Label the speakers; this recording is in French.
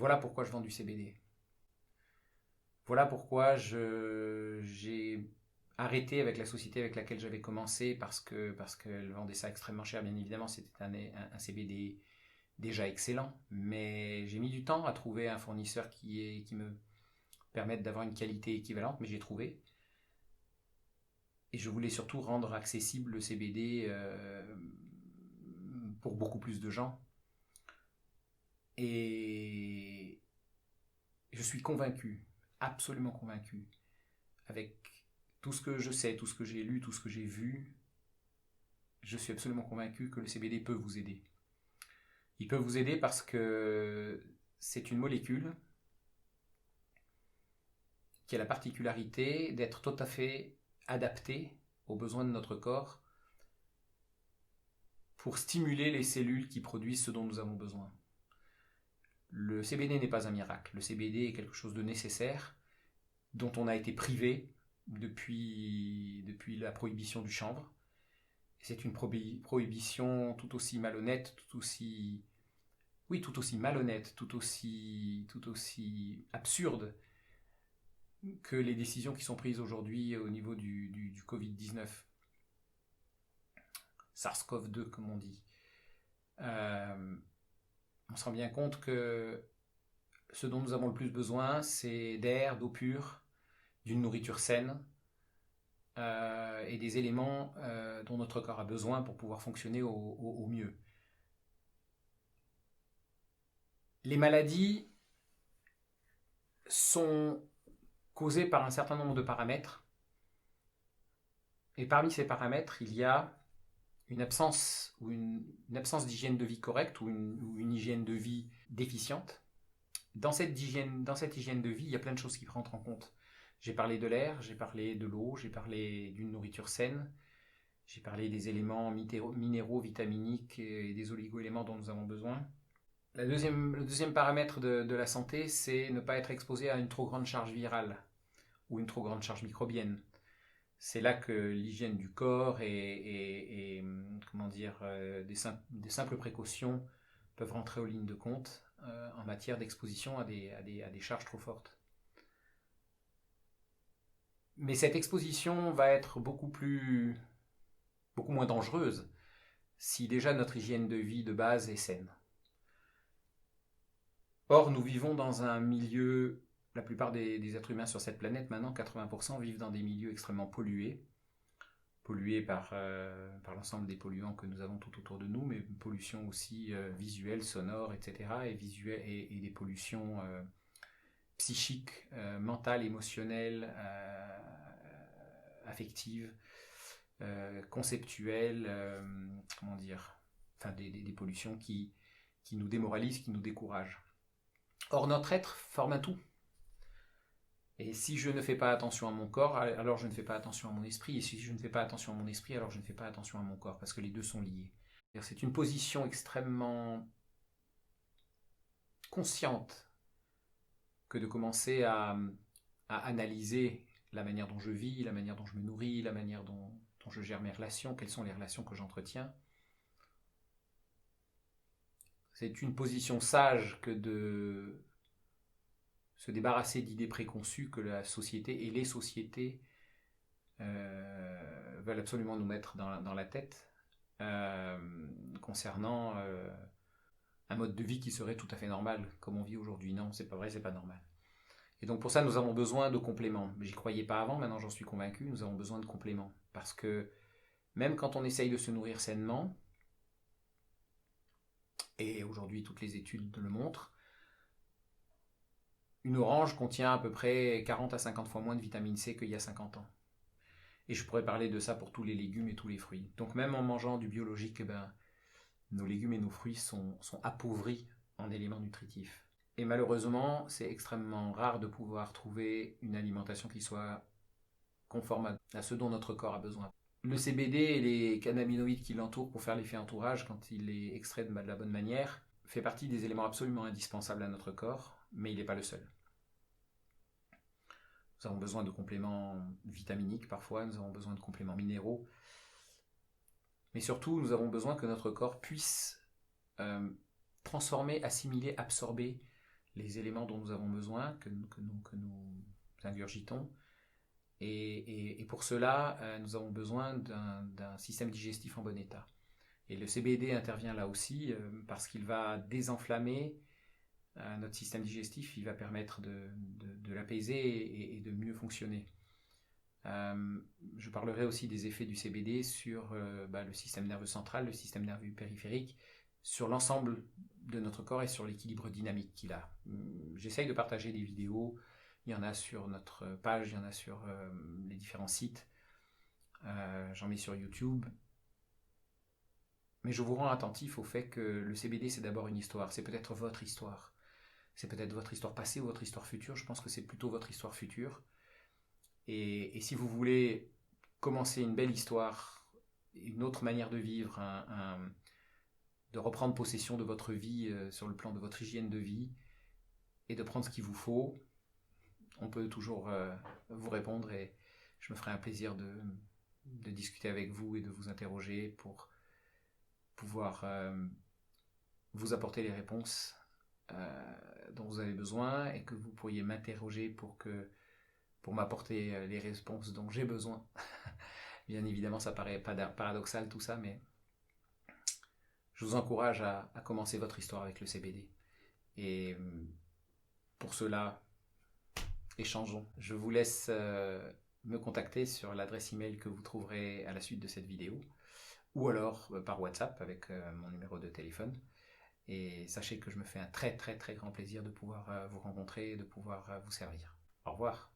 Speaker 1: Voilà pourquoi je vends du CBD. Voilà pourquoi j'ai arrêté avec la société avec laquelle j'avais commencé parce qu'elle vendait ça extrêmement cher. Bien évidemment, c'était un CBD déjà excellent, mais j'ai mis du temps à trouver un fournisseur qui me permette d'avoir une qualité équivalente, mais j'ai trouvé. Et je voulais surtout rendre accessible le CBD pour beaucoup plus de gens. Et je suis convaincu, absolument convaincu, avec tout ce que je sais, tout ce que j'ai lu, tout ce que j'ai vu, je suis absolument convaincu que le CBD peut vous aider. Il peut vous aider parce que c'est une molécule qui a la particularité d'être tout à fait adaptée aux besoins de notre corps pour stimuler les cellules qui produisent ce dont nous avons besoin. Le CBD n'est pas un miracle. Le CBD est quelque chose de nécessaire dont on a été privé depuis la prohibition du chanvre. C'est une prohibition tout aussi malhonnête, tout aussi malhonnête, tout aussi absurde que les décisions qui sont prises aujourd'hui au niveau du Covid-19. SARS-CoV-2, comme on dit. On se rend bien compte que ce dont nous avons le plus besoin, c'est d'air, d'eau pure, d'une nourriture saine et des éléments dont notre corps a besoin pour pouvoir fonctionner au mieux. Les maladies sont causées par un certain nombre de paramètres. Et parmi ces paramètres, il y a une absence d'hygiène de vie correcte ou une hygiène de vie déficiente. Dans cette hygiène de vie, il y a plein de choses qui rentrent en compte. J'ai parlé de l'air, j'ai parlé de l'eau, j'ai parlé d'une nourriture saine, j'ai parlé des éléments minéraux, vitaminiques et des oligo-éléments dont nous avons besoin. Le deuxième paramètre de la santé, c'est ne pas être exposé à une trop grande charge virale ou une trop grande charge microbienne. C'est là que l'hygiène du corps et comment dire, des simples précautions peuvent rentrer aux lignes de compte en matière d'exposition à des charges trop fortes. Mais cette exposition va être beaucoup moins dangereuse si déjà notre hygiène de vie de base est saine. Or, nous vivons dans un milieu, la plupart des êtres humains sur cette planète, maintenant 80% vivent dans des milieux extrêmement pollués par l'ensemble des polluants que nous avons tout autour de nous, mais pollution aussi visuelle, sonore, etc. Et des pollutions psychiques, mentales, émotionnelles, affectives, conceptuelles, comment dire, enfin des pollutions qui nous démoralisent, qui nous découragent. Or, notre être forme un tout. Et si je ne fais pas attention à mon corps, alors je ne fais pas attention à mon esprit. Et si je ne fais pas attention à mon esprit, alors je ne fais pas attention à mon corps, parce que les deux sont liés. C'est une position extrêmement consciente que de commencer à analyser la manière dont je vis, la manière dont je me nourris, la manière dont je gère mes relations, quelles sont les relations que j'entretiens. C'est une position sage que de se débarrasser d'idées préconçues que la société et les sociétés veulent absolument nous mettre dans la tête concernant un mode de vie qui serait tout à fait normal, comme on vit aujourd'hui. Non, c'est pas vrai, c'est pas normal. Et donc pour ça, nous avons besoin de compléments. J'y croyais pas avant, maintenant j'en suis convaincu, nous avons besoin de compléments. Parce que même quand on essaye de se nourrir sainement, et aujourd'hui toutes les études le montrent, une orange contient à peu près 40 à 50 fois moins de vitamine C qu'il y a 50 ans. Et je pourrais parler de ça pour tous les légumes et tous les fruits. Donc même en mangeant du biologique, nos légumes et nos fruits sont appauvris en éléments nutritifs. Et malheureusement, c'est extrêmement rare de pouvoir trouver une alimentation qui soit conforme à ce dont notre corps a besoin. Le CBD et les cannabinoïdes qui l'entourent pour faire l'effet entourage quand il est extrait de la bonne manière fait partie des éléments absolument indispensables à notre corps, mais il n'est pas le seul. Nous avons besoin de compléments vitaminiques parfois, nous avons besoin de compléments minéraux, mais surtout nous avons besoin que notre corps puisse transformer, assimiler, absorber les éléments dont nous avons besoin, que nous ingurgitons. Et pour cela, nous avons besoin d'un système digestif en bon état. Et le CBD intervient là aussi parce qu'il va désenflammer notre système digestif, il va permettre de l'apaiser et de mieux fonctionner. Je parlerai aussi des effets du CBD sur le système nerveux central, le système nerveux périphérique, sur l'ensemble de notre corps et sur l'équilibre dynamique qu'il a. J'essaye de partager des vidéos, il y en a sur notre page, il y en a sur les différents sites, j'en mets sur YouTube. Mais je vous rends attentif au fait que le CBD c'est d'abord une histoire, c'est peut-être votre histoire. C'est peut-être votre histoire passée ou votre histoire future, je pense que c'est plutôt votre histoire future. Et si vous voulez commencer une belle histoire, une autre manière de vivre, de reprendre possession de votre vie sur le plan de votre hygiène de vie et de prendre ce qu'il vous faut, on peut toujours vous répondre et je me ferai un plaisir de discuter avec vous et de vous interroger pour pouvoir vous apporter les réponses dont vous avez besoin et que vous pourriez m'interroger pour m'apporter les réponses dont j'ai besoin. Bien évidemment, ça paraît paradoxal tout ça, mais je vous encourage à commencer votre histoire avec le CBD. Et pour cela, échangeons. Je vous laisse me contacter sur l'adresse email que vous trouverez à la suite de cette vidéo, ou alors par WhatsApp avec mon numéro de téléphone. Et sachez que je me fais un très très très grand plaisir de pouvoir vous rencontrer et de pouvoir vous servir. Au revoir.